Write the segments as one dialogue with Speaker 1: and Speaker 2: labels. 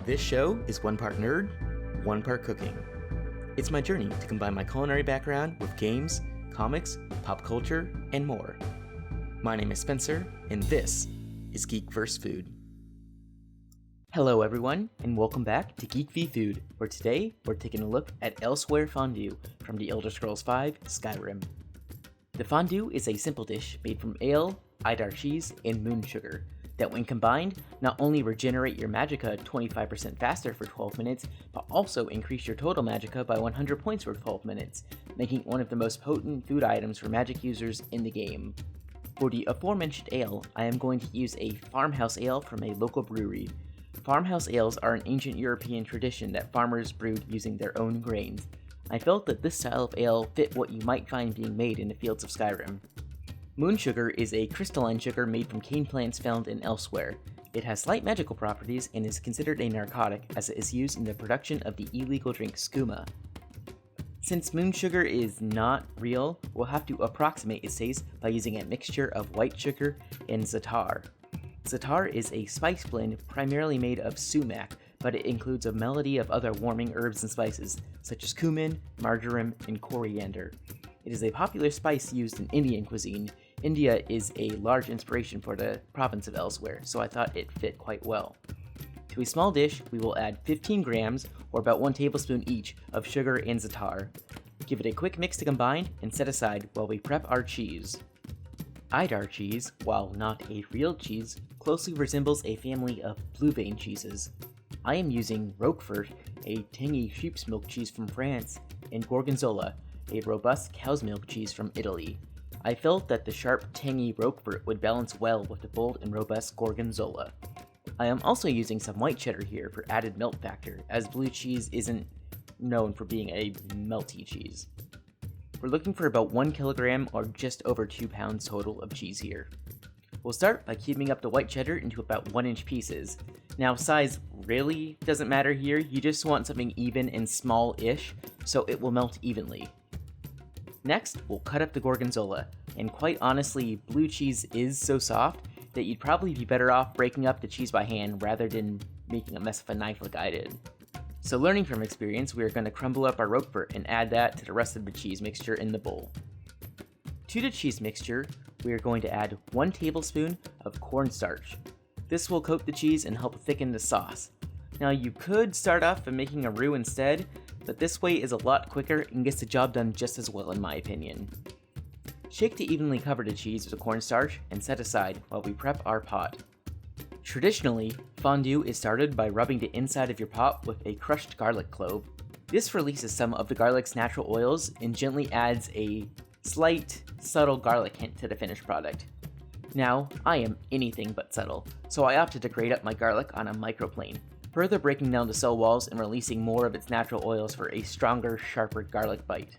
Speaker 1: This show is one part nerd, one part cooking. It's my journey to combine my culinary background with games, comics, pop culture, and more. My name is Spencer, and this is Geek vs. Food. Hello everyone, and welcome back to Geek v Food, where today we're taking a look at Elsweyr Fondue from the Elder Scrolls V Skyrim. The fondue is a simple dish made from ale, Idar cheese, and moon sugar that when combined, not only regenerate your magicka 25% faster for 12 minutes, but also increase your total magicka by 100 points for 12 minutes, making it one of the most potent food items for magic users in the game. For the aforementioned ale, I am going to use a farmhouse ale from a local brewery. Farmhouse ales are an ancient European tradition that farmers brewed using their own grains. I felt that this style of ale fit what you might find being made in the fields of Skyrim. Moon sugar is a crystalline sugar made from cane plants found in Elsweyr. It has slight magical properties and is considered a narcotic as it is used in the production of the illegal drink skooma. Since moon sugar is not real, we'll have to approximate its taste by using a mixture of white sugar and za'atar. Za'atar is a spice blend primarily made of sumac, but it includes a melody of other warming herbs and spices, such as cumin, marjoram, and coriander. It is a popular spice used in Indian cuisine. India is a large inspiration for the province of Elsweyr, so I thought it fit quite well. To a small dish, we will add 15 grams, or about 1 tablespoon each, of sugar and za'atar. Give it a quick mix to combine, and set aside while we prep our cheese. Idar cheese, while not a real cheese, closely resembles a family of blue vein cheeses. I am using Roquefort, a tangy sheep's milk cheese from France, and Gorgonzola, a robust cow's milk cheese from Italy. I felt that the sharp, tangy Roquefort would balance well with the bold and robust Gorgonzola. I am also using some white cheddar here for added melt factor, as blue cheese isn't known for being a melty cheese. We're looking for about 1 kilogram or just over 2 pounds total of cheese here. We'll start by cubing up the white cheddar into about 1-inch pieces. Now size really doesn't matter here, you just want something even and small-ish, so it will melt evenly. Next, we'll cut up the Gorgonzola, and quite honestly, blue cheese is so soft that you'd probably be better off breaking up the cheese by hand rather than making a mess of a knife like I did. So learning from experience, we are going to crumble up our Roquefort and add that to the rest of the cheese mixture in the bowl. To the cheese mixture, we are going to add 1 tablespoon of cornstarch. This will coat the cheese and help thicken the sauce. Now you could start off by making a roux instead, but this way is a lot quicker and gets the job done just as well in my opinion. Shake to evenly cover the cheese with the cornstarch and set aside while we prep our pot. Traditionally, fondue is started by rubbing the inside of your pot with a crushed garlic clove. This releases some of the garlic's natural oils and gently adds a slight, subtle garlic hint to the finished product. Now, I am anything but subtle, so I opted to grate up my garlic on a microplane, further breaking down the cell walls and releasing more of its natural oils for a stronger, sharper garlic bite.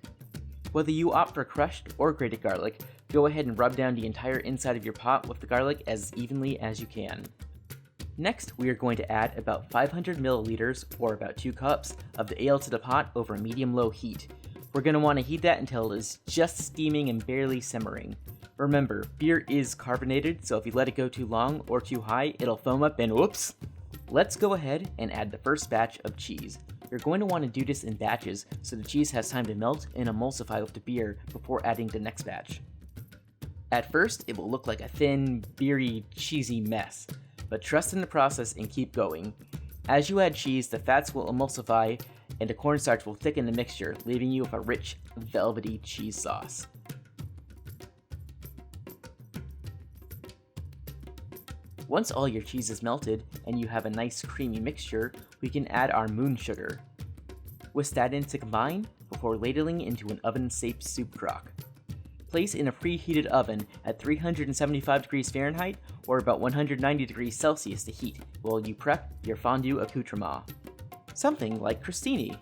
Speaker 1: Whether you opt for crushed or grated garlic, go ahead and rub down the entire inside of your pot with the garlic as evenly as you can. Next, we are going to add about 500 milliliters, or about 2 cups, of the ale to the pot over medium-low heat. We're going to want to heat that until it is just steaming and barely simmering. Remember, beer is carbonated, so if you let it go too long or too high, it'll foam up and whoops! Let's go ahead and add the first batch of cheese. You're going to want to do this in batches so the cheese has time to melt and emulsify with the beer before adding the next batch. At first, it will look like a thin, beery, cheesy mess, but trust in the process and keep going. As you add cheese, the fats will emulsify and the cornstarch will thicken the mixture, leaving you with a rich, velvety cheese sauce. Once all your cheese is melted and you have a nice creamy mixture, we can add our moon sugar. Whisk that in to combine before ladling into an oven-safe soup crock. Place in a preheated oven at 375 degrees Fahrenheit or about 190 degrees Celsius to heat while you prep your fondue accoutrement. Something like crostini.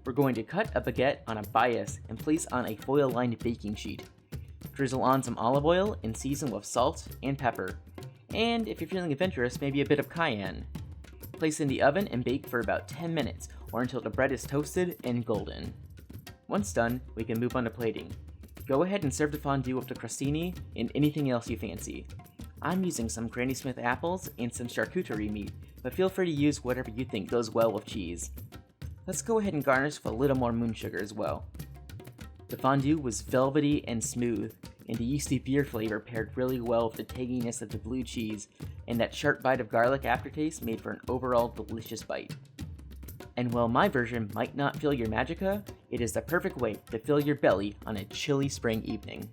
Speaker 1: We're going to cut a baguette on a bias and place on a foil-lined baking sheet. Drizzle on some olive oil and season with salt and pepper. And if you're feeling adventurous, maybe a bit of cayenne. Place in the oven and bake for about 10 minutes or until the bread is toasted and golden. Once done, we can move on to plating. Go ahead and serve the fondue with the crostini and anything else you fancy. I'm using some Granny Smith apples and some charcuterie meat, but feel free to use whatever you think goes well with cheese. Let's go ahead and garnish with a little more moon sugar as well. The fondue was velvety and smooth, and the yeasty beer flavor paired really well with the tanginess of the blue cheese, and that sharp bite of garlic aftertaste made for an overall delicious bite. And while my version might not fill your magica, it is the perfect way to fill your belly on a chilly spring evening.